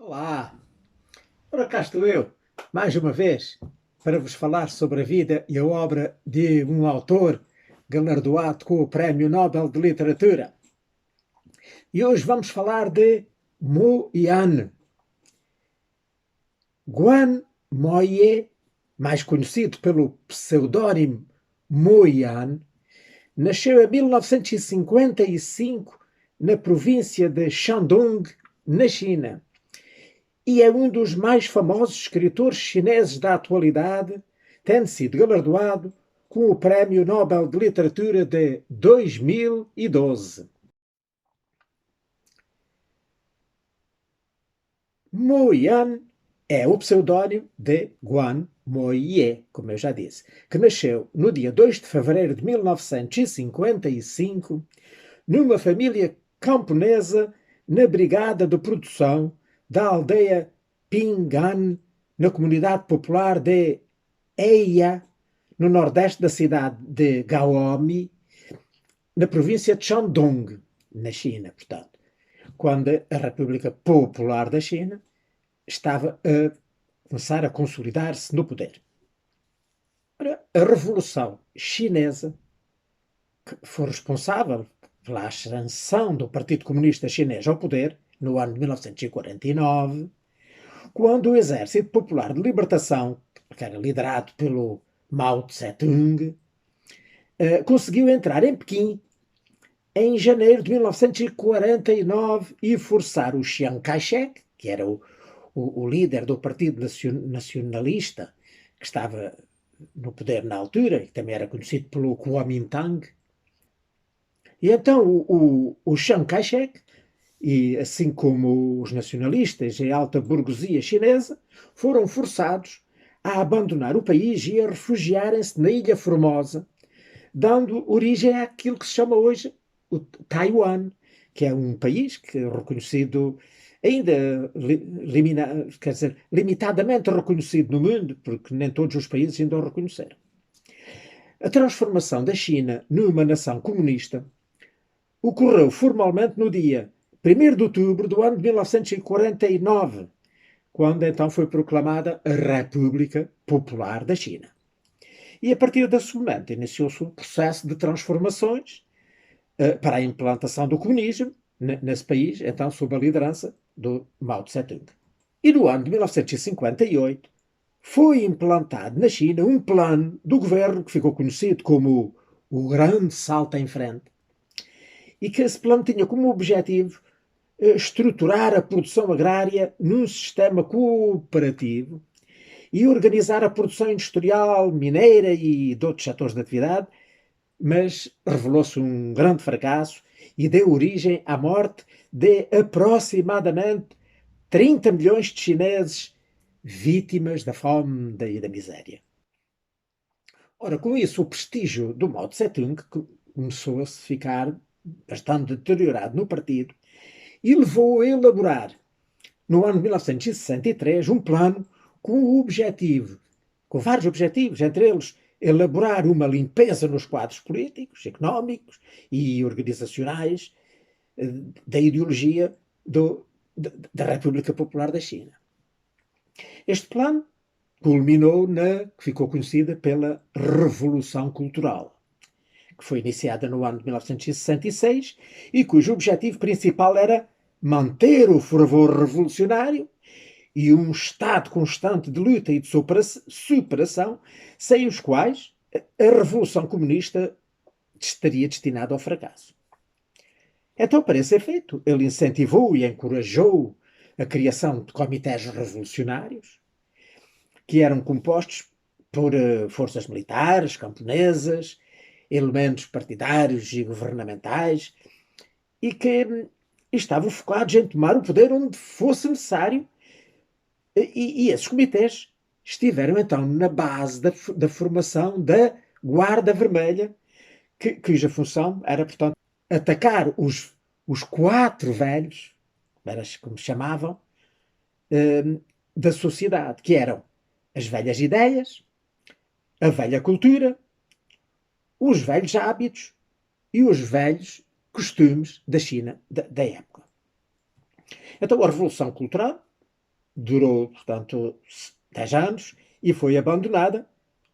Olá, ora cá estou eu, mais uma vez, para vos falar sobre a vida e a obra de um autor galardoado com o Prémio Nobel de Literatura. E hoje vamos falar de Mo Yan. Guan Moye, mais conhecido pelo pseudónimo Mo Yan, nasceu em 1955 na província de Shandong, na China. E é um dos mais famosos escritores chineses da atualidade, tendo sido galardoado com o Prémio Nobel de Literatura de 2012. Mo Yan é o pseudónimo de Guan Moye, como eu já disse, que nasceu no dia 2 de fevereiro de 1955 numa família camponesa na brigada de produção da aldeia Pingan, na comunidade popular de Eia, no nordeste da cidade de Gaomi, na província de Shandong, na China, portanto, quando a República Popular da China estava a começar a consolidar-se no poder. A Revolução Chinesa, que foi responsável pela ascensão do Partido Comunista Chinês ao poder, no ano de 1949, quando o Exército Popular de Libertação, que era liderado pelo Mao Tse-tung, conseguiu entrar em Pequim em janeiro de 1949 e forçar o Chiang Kai-shek, que era o líder do Partido Nacionalista, que estava no poder na altura, e também era conhecido pelo Kuomintang. E então o Chiang Kai-shek, e assim como os nacionalistas e a alta burguesia chinesa, foram forçados a abandonar o país e a refugiarem-se na Ilha Formosa, dando origem àquilo que se chama hoje o Taiwan, que é um país que é reconhecido ainda, quer dizer, limitadamente reconhecido no mundo, porque nem todos os países ainda o reconheceram. A transformação da China numa nação comunista ocorreu formalmente no dia 1º de outubro do ano de 1949, quando então foi proclamada a República Popular da China. E a partir desse momento iniciou-se um processo de transformações para a implantação do comunismo nesse país, então sob a liderança do Mao Tse-tung. E no ano de 1958 foi implantado na China um plano do governo que ficou conhecido como o Grande Salto em Frente, e que esse plano tinha como objetivo estruturar a produção agrária num sistema cooperativo e organizar a produção industrial, mineira e de outros setores de atividade, mas revelou-se um grande fracasso e deu origem à morte de aproximadamente 30 milhões de chineses vítimas da fome e da miséria. Ora, com isso, o prestígio do Mao Tse-tung começou a se ficar bastante deteriorado no partido e levou a elaborar, no ano de 1963, um plano com o objetivo, com vários objetivos, entre eles elaborar uma limpeza nos quadros políticos, económicos e organizacionais da ideologia da República Popular da China. Este plano culminou na que ficou conhecida pela Revolução Cultural, que foi iniciada no ano de 1966 e cujo objetivo principal era manter o fervor revolucionário e um estado constante de luta e de superação, sem os quais a Revolução Comunista estaria destinada ao fracasso. Então, para esse efeito, ele incentivou e encorajou a criação de comitês revolucionários, que eram compostos por forças militares, camponesas, elementos partidários e governamentais, e que estavam focados em tomar o poder onde fosse necessário. E esses comitês estiveram então na base da formação da Guarda Vermelha, cuja função era, portanto, atacar os quatro velhos, como chamavam, da sociedade, que eram as velhas ideias, a velha cultura, os velhos hábitos e os velhos costumes da China da época. Então a Revolução Cultural durou, portanto, 10 anos e foi abandonada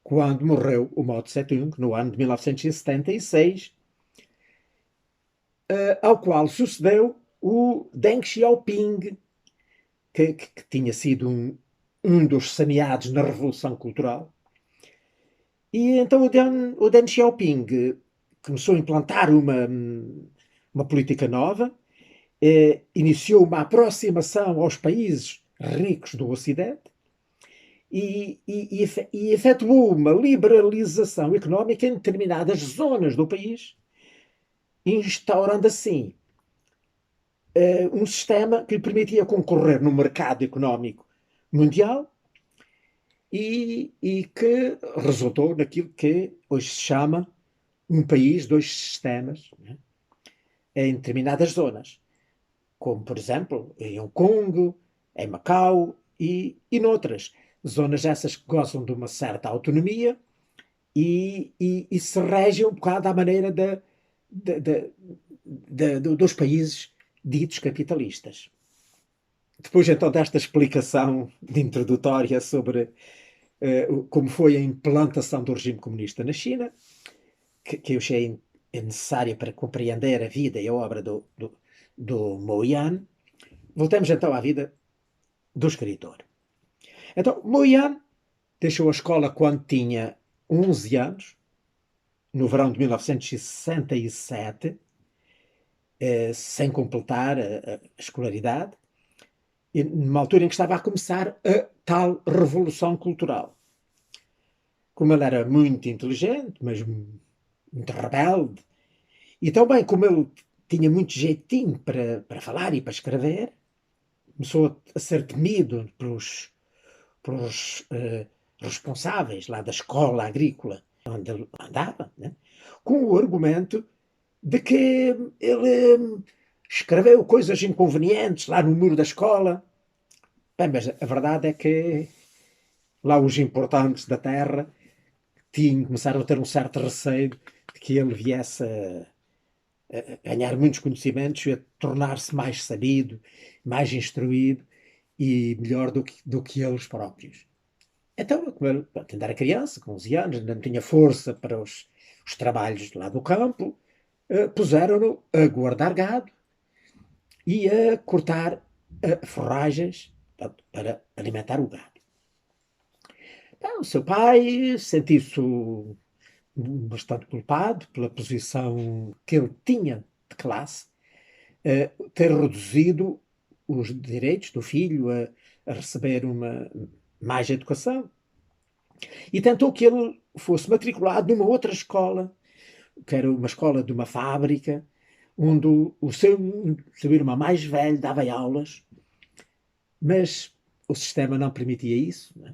quando morreu o Mao Tse-tung, no ano de 1976, ao qual sucedeu o Deng Xiaoping, que tinha sido um dos saneados na Revolução Cultural. E então o Deng Xiaoping começou a implantar uma política nova, iniciou uma aproximação aos países ricos do Ocidente e efetuou uma liberalização económica em determinadas zonas do país, instaurando assim um sistema que lhe permitia concorrer no mercado económico mundial e que resultou naquilo que hoje se chama um país, dois sistemas, né, em determinadas zonas, como por exemplo em Hong Kong, em Macau e noutras. Zonas essas que gozam de uma certa autonomia e se regem um bocado à maneira dos países ditos capitalistas. Depois então desta explicação de introdutória sobre como foi a implantação do regime comunista na China, que eu achei necessária para compreender a vida e a obra do Mo Yan, voltamos então à vida do escritor. Então, Mo Yan deixou a escola quando tinha 11 anos, no verão de 1967, sem completar a escolaridade, numa altura em que estava a começar a tal revolução cultural. Como ele era muito inteligente, mas muito rebelde, e também como ele tinha muito jeitinho para falar e para escrever, começou a ser temido pelos responsáveis lá da escola agrícola onde ele andava, né? Com o argumento de que ele escreveu coisas inconvenientes lá no muro da escola. Bem, mas a verdade é que lá os importantes da terra começaram a ter um certo receio de que ele viesse a ganhar muitos conhecimentos e a tornar-se mais sabido, mais instruído e melhor do que eles próprios. Então, como ele ainda era criança, com 11 anos, ainda não tinha força para os trabalhos lá do campo, puseram-no a guardar gado e a cortar forragens para alimentar o gado. Então, o seu pai sentiu-se bastante culpado pela posição que ele tinha de classe, ter reduzido os direitos do filho a receber uma mais educação. E tentou que ele fosse matriculado numa outra escola, que era uma escola de uma fábrica, onde o seu irmão mais velho dava aulas, mas o sistema não permitia isso. Né?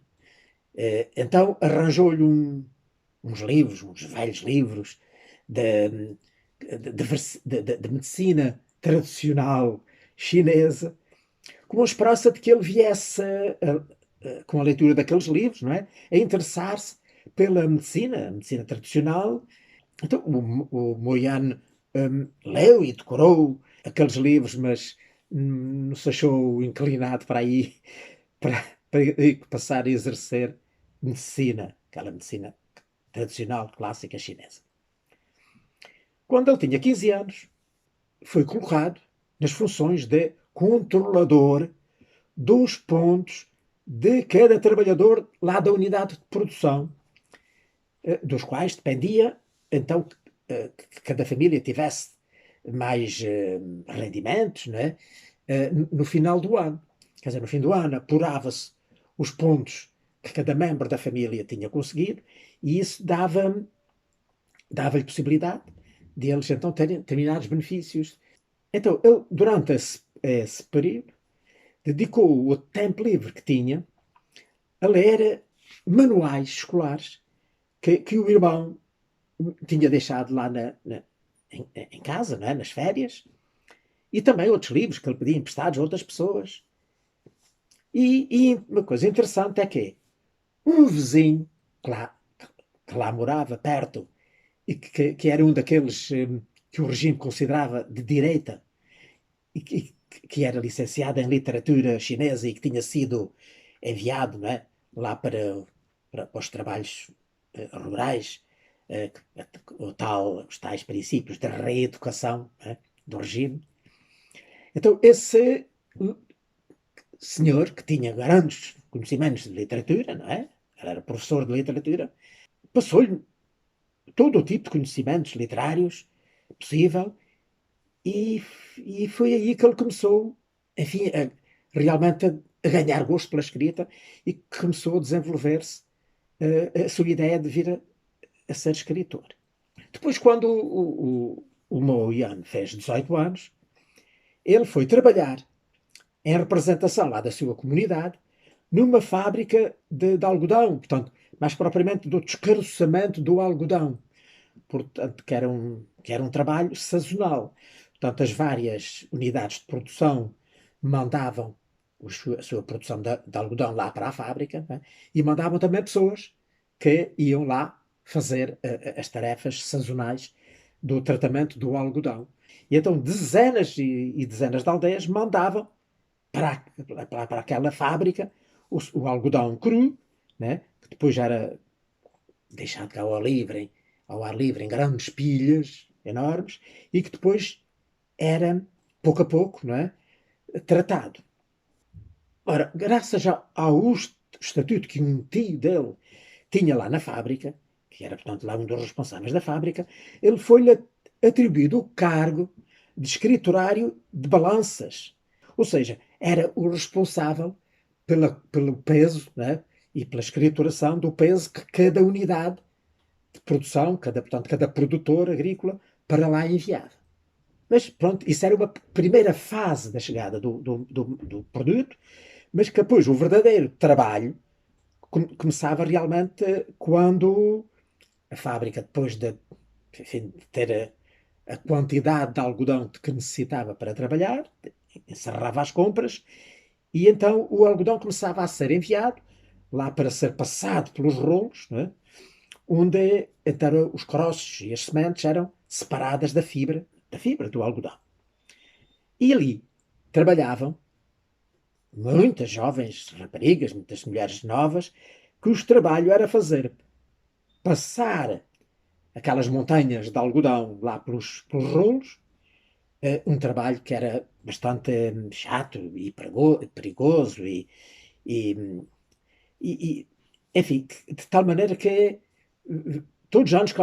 Então arranjou-lhe uns livros, uns velhos livros de medicina tradicional chinesa, com a esperança de que ele viesse, com a leitura daqueles livros, não é? A interessar-se pela medicina, a medicina tradicional. Então o Moyan leu e decorou aqueles livros, mas não se achou inclinado para aí, para, para passar a exercer medicina, aquela medicina tradicional, clássica chinesa. Quando ele tinha 15 anos, foi colocado nas funções de controlador dos pontos de cada trabalhador lá da unidade de produção, dos quais dependia, então, que cada família tivesse mais rendimentos, né, no final do ano. Quer dizer, no fim do ano apurava-se os pontos que cada membro da família tinha conseguido e isso dava-lhe possibilidade de eles então terem determinados benefícios. Então, ele, durante esse período, dedicou o tempo livre que tinha a ler manuais escolares que o irmão tinha deixado lá em casa, não é? Nas férias, e também outros livros que ele pedia emprestados a outras pessoas. E uma coisa interessante é que um vizinho que lá morava perto e que era um daqueles que o regime considerava de direita e que que era licenciado em literatura chinesa e que tinha sido enviado, não é, lá para os trabalhos rurais, os tais princípios de reeducação, não é, do regime. Então, esse senhor, que tinha grandes conhecimentos de literatura, não é? Ele era professor de literatura, passou-lhe todo o tipo de conhecimentos literários possível e foi aí que ele começou, enfim, realmente a ganhar gosto pela escrita e começou a desenvolver-se a sua ideia de vir a ser escritor. Depois, quando o Mo Yan fez 18 anos, ele foi trabalhar em representação lá da sua comunidade numa fábrica de algodão, portanto, mais propriamente do descaroçamento do algodão, portanto, que era um trabalho sazonal. Portanto, as várias unidades de produção mandavam a sua produção de algodão lá para a fábrica, né? E mandavam também pessoas que iam lá fazer as tarefas sazonais do tratamento do algodão. E então dezenas e dezenas de aldeias mandavam para aquela fábrica o algodão cru, né? Que depois já era deixado ao ar livre em grandes pilhas enormes e que depois era, pouco a pouco, não é, tratado. Ora, graças ao estatuto que um tio dele tinha lá na fábrica, que era, portanto, lá um dos responsáveis da fábrica, ele foi-lhe atribuído o cargo de escriturário de balanças. Ou seja, era o responsável pelo peso, né, e pela escrituração do peso que cada unidade de produção, portanto, cada produtor agrícola, para lá enviava. Mas pronto, isso era uma primeira fase da chegada do produto, mas que depois o verdadeiro trabalho começava realmente quando a fábrica, depois enfim, de ter a quantidade de algodão que necessitava para trabalhar, encerrava as compras e então o algodão começava a ser enviado lá para ser passado pelos rolos, não é? Onde então os caroços e as sementes eram separadas da fibra do algodão. E ali trabalhavam muitas jovens raparigas, muitas mulheres novas, cujo trabalho era fazer passar aquelas montanhas de algodão lá pelos rolos, um trabalho que era bastante chato e perigoso e, e, enfim, de tal maneira que todos os anos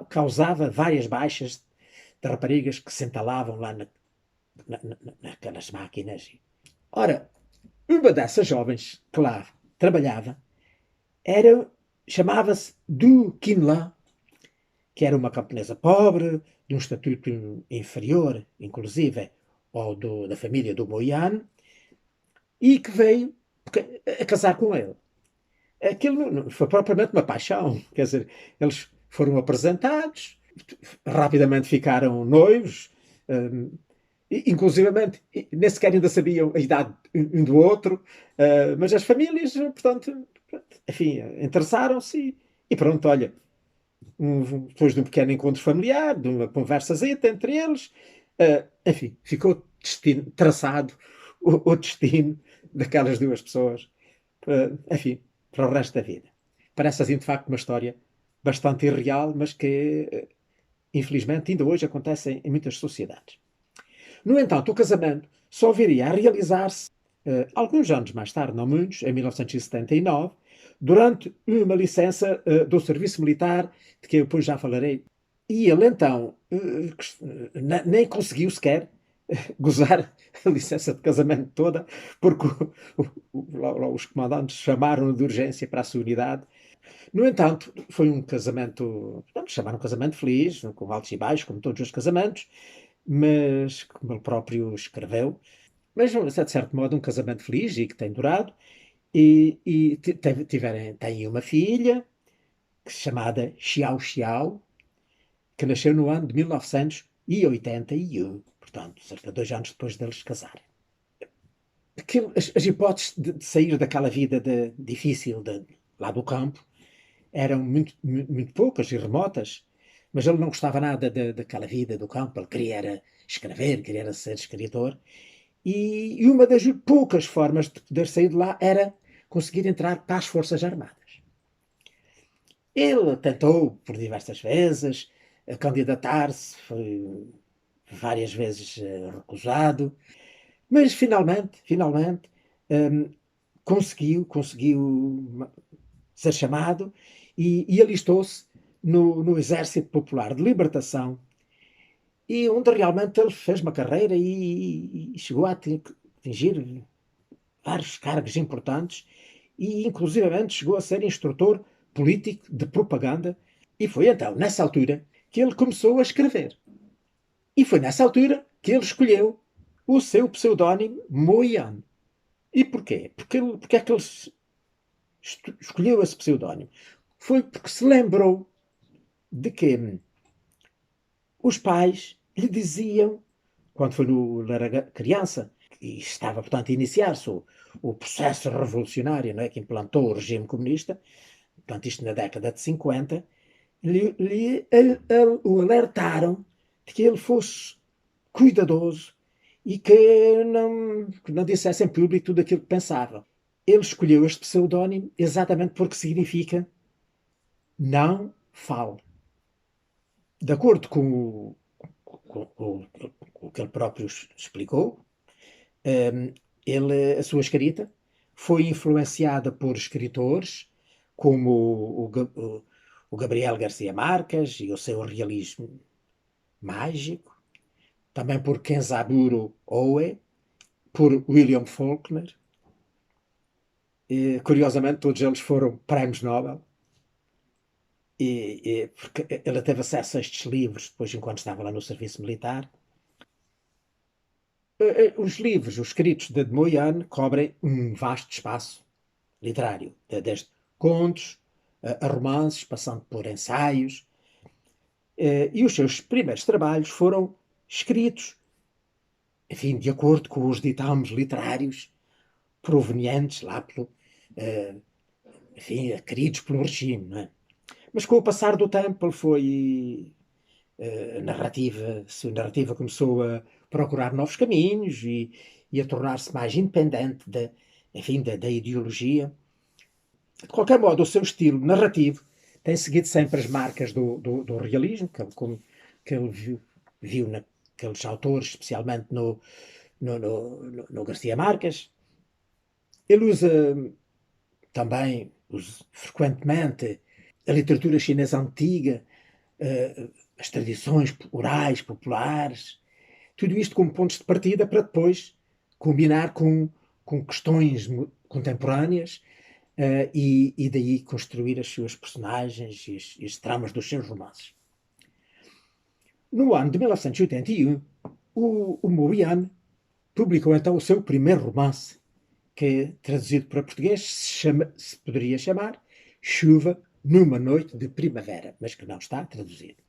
causava várias baixas de raparigas que se entalavam lá naquelas máquinas. Ora, uma dessas jovens que lá trabalhava chamava-se Du Quinlan, que era uma camponesa pobre, de um estatuto inferior, inclusive, ao da família do Moiano, e que veio a casar com ele. Aquilo não foi propriamente uma paixão, quer dizer, eles foram apresentados, rapidamente ficaram noivos, inclusivamente nem sequer ainda sabiam a idade um do outro, mas as famílias, portanto, enfim, interessaram-se e pronto, olha, depois de um pequeno encontro familiar, de uma conversazita entre eles, enfim, ficou traçado o destino daquelas duas pessoas, enfim, para o resto da vida. Parece assim, de facto, uma história bastante irreal, mas que, infelizmente, ainda hoje acontece em muitas sociedades. No entanto, o casamento só viria a realizar-se alguns anos mais tarde, não muitos, em 1979, durante uma licença do serviço militar, de que eu depois já falarei. E ele então nem conseguiu sequer gozar a licença de casamento toda, porque os comandantes chamaram-no de urgência para a sua unidade. No entanto, foi um casamento, vamos chamar um casamento feliz, com altos e baixos, como todos os casamentos, mas, como ele próprio escreveu, mas de certo modo um casamento feliz e que tem durado, e têm uma filha chamada Xiao Xiao, que nasceu no ano de 1981, portanto, cerca de 2 anos depois deles casarem. As hipóteses de sair daquela vida difícil lá do campo eram muito, muito, muito poucas e remotas, mas ele não gostava nada daquela vida do campo, ele queria era escrever, queria era ser escritor, E uma das poucas formas de poder sair de lá era conseguir entrar para as Forças Armadas. Ele tentou por diversas vezes candidatar-se, foi várias vezes recusado, mas finalmente um, conseguiu ser chamado e alistou-se no Exército Popular de Libertação, e onde realmente ele fez uma carreira e chegou a atingir vários cargos importantes e inclusivamente chegou a ser instrutor político de propaganda, e foi então nessa altura que ele começou a escrever. E foi nessa altura que ele escolheu o seu pseudónimo Moian. E porquê? Porque é que ele escolheu esse pseudónimo? Foi porque se lembrou de que os pais lhe diziam, quando era criança, e estava, portanto, a iniciar-se o processo revolucionário, não é, que implantou o regime comunista, portanto, isto na década de 50, o alertaram de que ele fosse cuidadoso e que não dissesse em público tudo aquilo que pensava. Ele escolheu este pseudónimo exatamente porque significa não fale. De acordo com o que ele próprio explicou, a sua escrita foi influenciada por escritores como o Gabriel Garcia Marques e o seu realismo mágico, também por Kenzaburo Oe, por William Faulkner. E, curiosamente, todos eles foram prémios Nobel. Porque ele teve acesso a estes livros depois, enquanto estava lá no serviço militar. Os livros, os escritos de Moyane, cobrem um vasto espaço literário, desde contos a romances, passando por ensaios. E os seus primeiros trabalhos foram escritos, enfim, de acordo com os ditames literários provenientes lá enfim, queridos pelo regime, não é? Mas com o passar do tempo ele foi a sua narrativa começou a procurar novos caminhos e a tornar-se mais independente enfim, da ideologia. De qualquer modo, o seu estilo narrativo tem seguido sempre as marcas do realismo, que ele viu naqueles autores, especialmente no Garcia Marques. Ele usa frequentemente a literatura chinesa antiga, as tradições orais, populares, tudo isto como pontos de partida para depois combinar com questões contemporâneas, e daí construir as suas personagens e as tramas dos seus romances. No ano de 1981, o Moiane publicou então o seu primeiro romance, que, traduzido para português, se poderia chamar Chuva numa Noite de Primavera, mas que não está traduzido.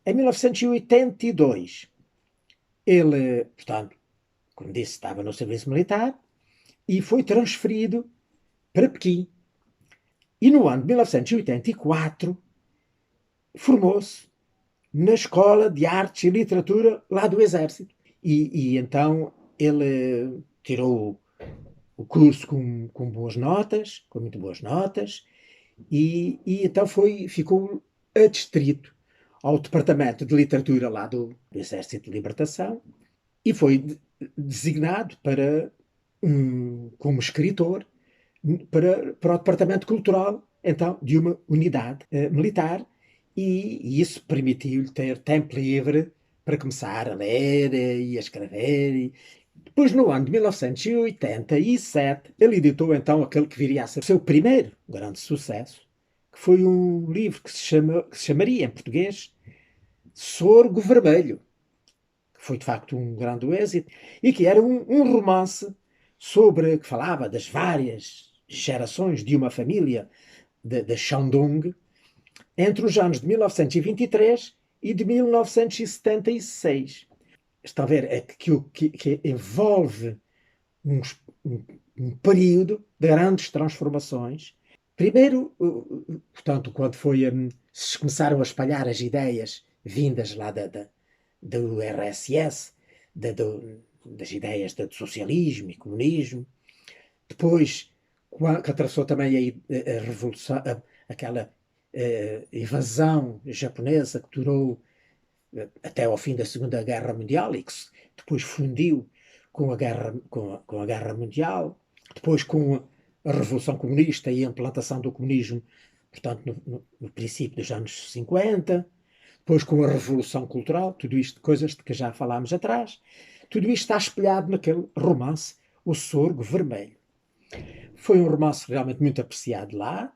Em 1982, ele, portanto, como disse, estava no serviço militar e foi transferido para Pequim. E no ano de 1984 formou-se na Escola de Artes e Literatura lá do Exército. E então ele tirou o curso com boas notas, com muito boas notas, e então ficou adstrito ao Departamento de Literatura lá do Exército de Libertação e foi designado como escritor para o Departamento Cultural, então, de uma unidade militar, e isso permitiu-lhe ter tempo livre para começar a ler e a escrever. Depois, no ano de 1987, ele editou então aquele que viria a ser o seu primeiro grande sucesso, que foi um livro que se chamaria em português Sorgo Vermelho, que foi de facto um grande êxito, e que era um romance que falava das várias gerações de uma família de Shandong entre os anos de 1923 e de 1976. Estão a ver, é que envolve um, um período de grandes transformações. Primeiro, portanto, quando se começaram a espalhar as ideias vindas lá do RSS, das ideias de socialismo e comunismo. Depois, que atravessou também a revolução, aquela invasão japonesa que durou até ao fim da Segunda Guerra Mundial e que depois fundiu com a Guerra Mundial, depois com a Revolução Comunista e a implantação do comunismo, portanto, no princípio dos anos 50, depois com a Revolução Cultural, tudo isto, coisas de que já falámos atrás, tudo isto está espelhado naquele romance, O Sorgo Vermelho. Foi um romance realmente muito apreciado lá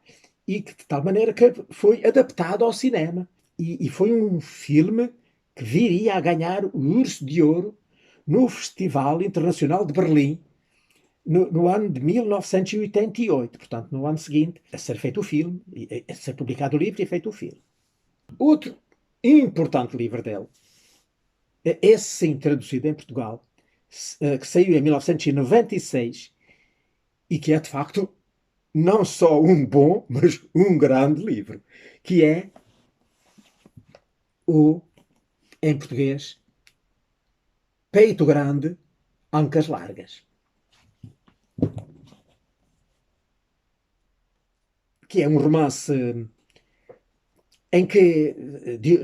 e que, de tal maneira que foi adaptado ao cinema. E foi um filme que viria a ganhar o Urso de Ouro no Festival Internacional de Berlim, no ano de 1988, portanto, no ano seguinte, a ser feito o filme, a ser publicado o livro e feito o filme. Outro importante livro dele, esse sim traduzido em Portugal, que saiu em 1996 e que é, de facto, não só um bom, mas um grande livro, que é em português, Peito Grande, Ancas Largas. Que é um romance em que,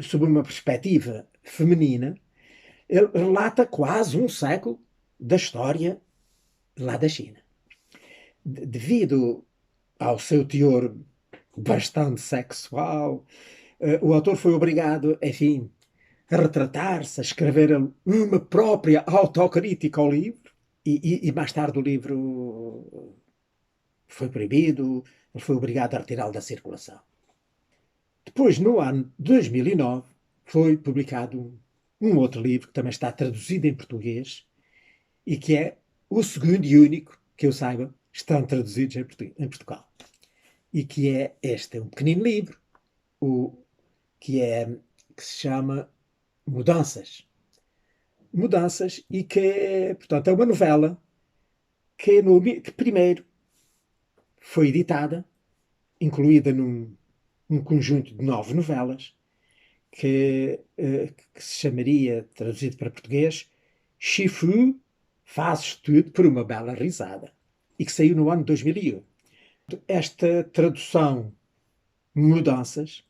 sob uma perspectiva feminina, ele relata quase um século da história lá da China. Devido ao seu teor bastante sexual, o autor foi obrigado, enfim, a retratar-se, a escrever uma própria autocrítica ao livro, e mais tarde o livro foi proibido, ele foi obrigado a retirá-lo da circulação. Depois, no ano 2009, foi publicado um outro livro que também está traduzido em português e que é o segundo e único, que eu saiba, estão traduzidos em Portugal. E que é este, um pequenino livro, que se chama Mudanças. Mudanças e que, portanto, é uma novela que primeiro foi editada, incluída num conjunto de 9 novelas, que se chamaria, traduzido para português, Chifu, fazes tudo por uma bela risada, e que saiu no ano de 2001. Esta tradução, Mudanças,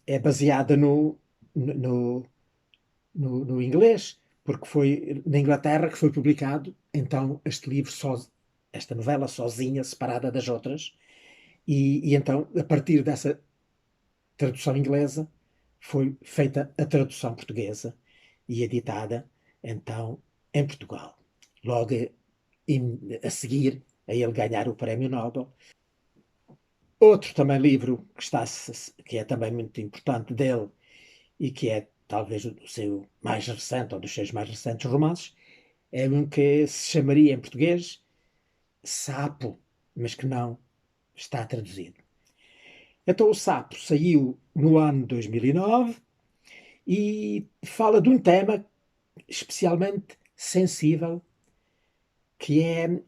é baseada no inglês, porque foi na Inglaterra que foi publicado, então, este livro, esta novela sozinha, separada das outras, e então, a partir dessa tradução inglesa, foi feita a tradução portuguesa e editada, então, em Portugal. Logo a seguir a ele ganhar o Prémio Nobel. Outro também livro que é também muito importante dele e que é talvez o seu mais recente, ou dos seus mais recentes romances, é um que se chamaria em português Sapo, mas que não está traduzido. Então o Sapo saiu no ano 2009 e fala de um tema especialmente sensível, que é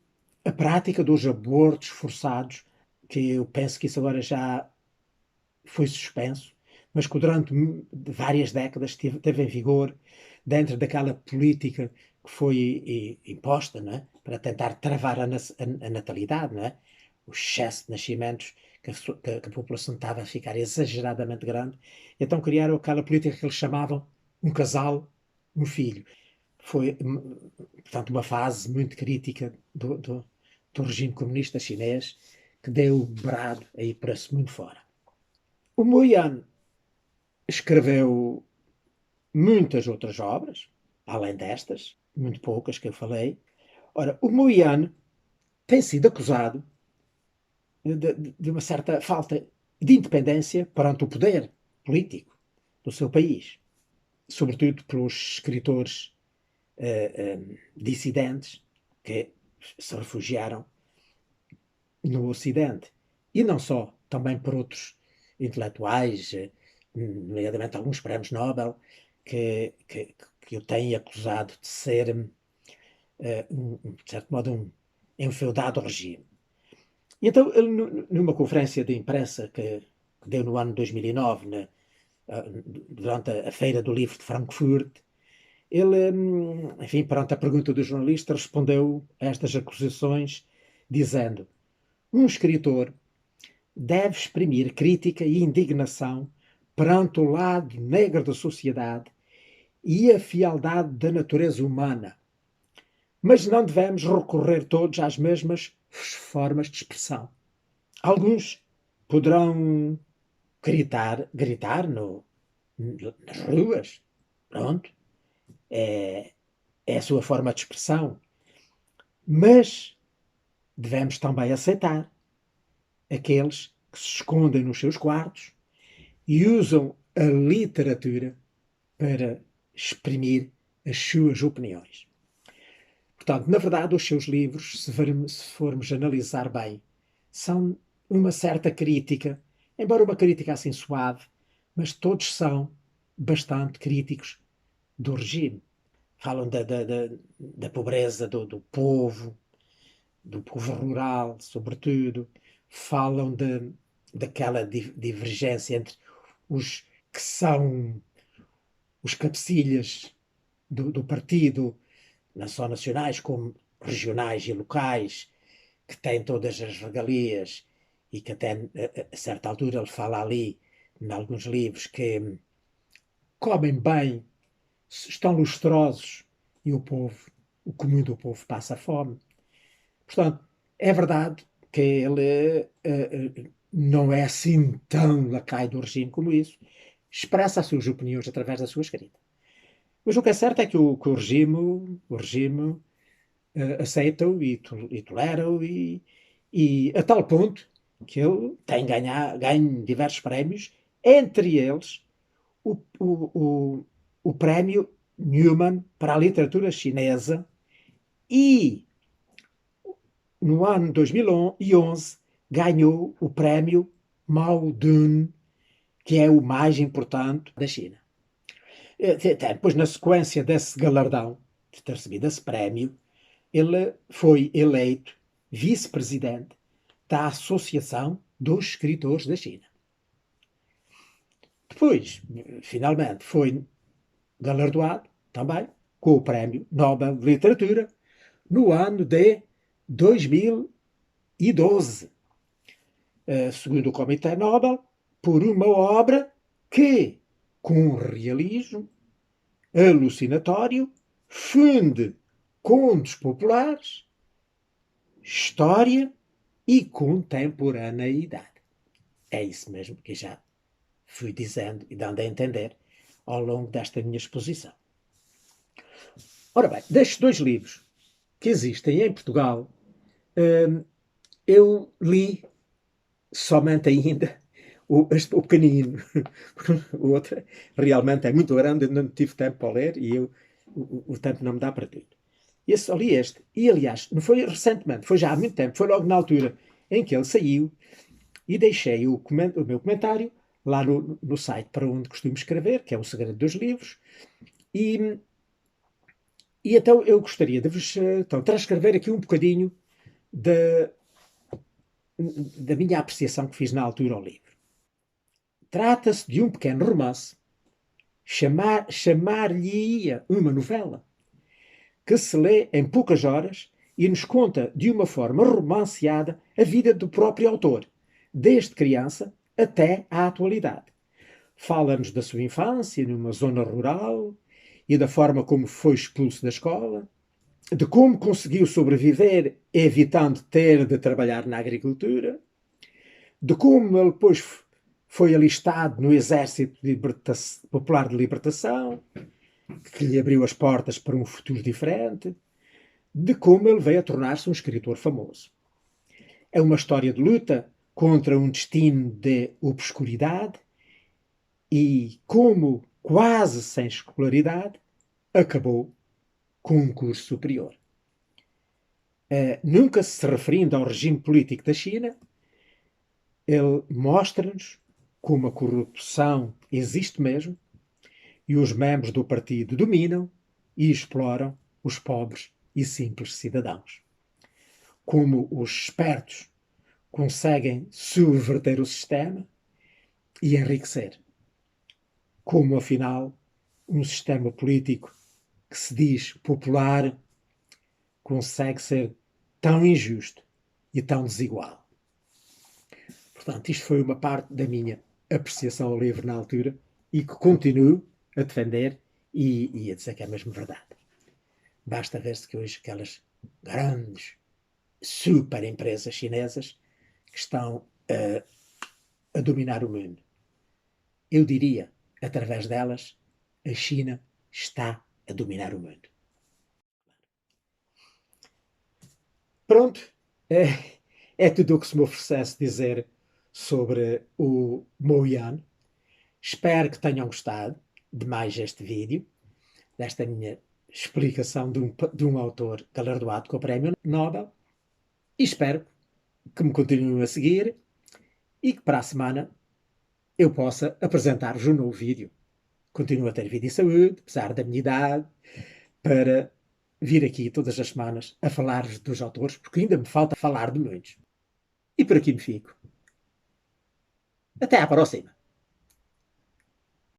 a prática dos abortos forçados, que eu penso que isso agora já foi suspenso, mas que durante várias décadas teve em vigor dentro daquela política que foi imposta, não é? Para tentar travar a natalidade, não é? O excesso de nascimentos, que a população estava a ficar exageradamente grande. Então criaram aquela política que eles chamavam um casal, um filho. Foi, portanto, uma fase muito crítica do regime comunista chinês, que deu brado aí por esse mundo fora. O Moyano escreveu muitas outras obras, além destas, muito poucas que eu falei. Ora, o Moyano tem sido acusado de uma certa falta de independência perante o poder político do seu país, sobretudo pelos escritores dissidentes que se refugiaram no Ocidente. E não só, também por outros intelectuais, nomeadamente alguns prémios Nobel, que o têm acusado de ser, de certo modo, um enfeudado regime. E então, ele, numa conferência de imprensa que deu no ano 2009, durante a Feira do Livro de Frankfurt, Ele, enfim, perante a pergunta do jornalista, respondeu a estas acusações dizendo: um escritor deve exprimir crítica e indignação perante o lado negro da sociedade e a fialdade da natureza humana, mas não devemos recorrer todos às mesmas formas de expressão. Alguns poderão gritar nas ruas, pronto, é a sua forma de expressão, mas devemos também aceitar aqueles que se escondem nos seus quartos e usam a literatura para exprimir as suas opiniões. Portanto, na verdade, os seus livros, se formos analisar bem, são uma certa crítica, embora uma crítica assim suave, mas todos são bastante críticos do regime. Falam da pobreza do povo rural, sobretudo. Falam daquela divergência entre os que são os cabecilhas do partido, não só nacionais como regionais e locais, que têm todas as regalias e que até a certa altura ele fala ali, em alguns livros, que comem bem, estão lustrosos e o povo, o comum do povo passa fome. Portanto, é verdade que ele não é assim tão lacaio do regime como isso, expressa as suas opiniões através da sua escrita. Mas o que é certo é que o regime aceita-o e tolera-o e a tal ponto que ele tem ganho diversos prémios, entre eles o prémio Newman para a literatura chinesa e no ano 2011 ganhou o prémio Mao Dun, que é o mais importante da China. Depois, na sequência desse galardão, de ter recebido esse prémio, ele foi eleito vice-presidente da Associação dos Escritores da China. Depois, finalmente, foi galardoado também com o Prémio Nobel de Literatura no ano de 2012, segundo o Comitê Nobel, por uma obra que, com realismo alucinatório, funde contos populares, história e contemporaneidade. É isso mesmo que já fui dizendo e dando a entender ao longo desta minha exposição. Ora bem, destes dois livros que existem em Portugal, eu li somente ainda o pequenino. O outro realmente é muito grande, eu não tive tempo para ler e o tempo não me dá para tudo. E só li este. E, aliás, não foi recentemente, foi já há muito tempo, foi logo na altura em que ele saiu e deixei o meu comentário lá no site para onde costumo escrever, que é o Segredo dos Livros, e então eu gostaria de vos então, transcrever aqui um bocadinho da, da minha apreciação que fiz na altura ao livro. Trata-se de um pequeno romance, chamar-lhe-ia uma novela, que se lê em poucas horas e nos conta de uma forma romanceada a vida do próprio autor, desde criança até à atualidade. Fala-nos da sua infância numa zona rural e da forma como foi expulso da escola, de como conseguiu sobreviver evitando ter de trabalhar na agricultura, de como ele depois foi alistado no Exército Popular de Libertação, que lhe abriu as portas para um futuro diferente, de como ele veio a tornar-se um escritor famoso. É uma história de luta contra um destino de obscuridade e como, quase sem escolaridade, acabou com um curso superior. Nunca se referindo ao regime político da China, ele mostra-nos como a corrupção existe mesmo e os membros do partido dominam e exploram os pobres e simples cidadãos. Como os espertos conseguem subverter o sistema e enriquecer. Como, afinal, um sistema político que se diz popular consegue ser tão injusto e tão desigual. Portanto, isto foi uma parte da minha apreciação ao livro na altura e que continuo a defender e a dizer que é mesmo verdade. Basta ver-se que hoje aquelas grandes super empresas chinesas que estão a dominar o mundo. Eu diria, através delas, a China está a dominar o mundo. Pronto, é tudo o que se me oferece dizer sobre o Moyan. Espero que tenham gostado de mais este vídeo, desta minha explicação de um autor galardoado com o Prémio Nobel. E espero que me continuem a seguir e que para a semana eu possa apresentar-vos um novo vídeo. Continuo a ter vida e saúde, apesar da minha idade, para vir aqui todas as semanas a falar-vos dos autores, porque ainda me falta falar de muitos. E por aqui me fico. Até à próxima!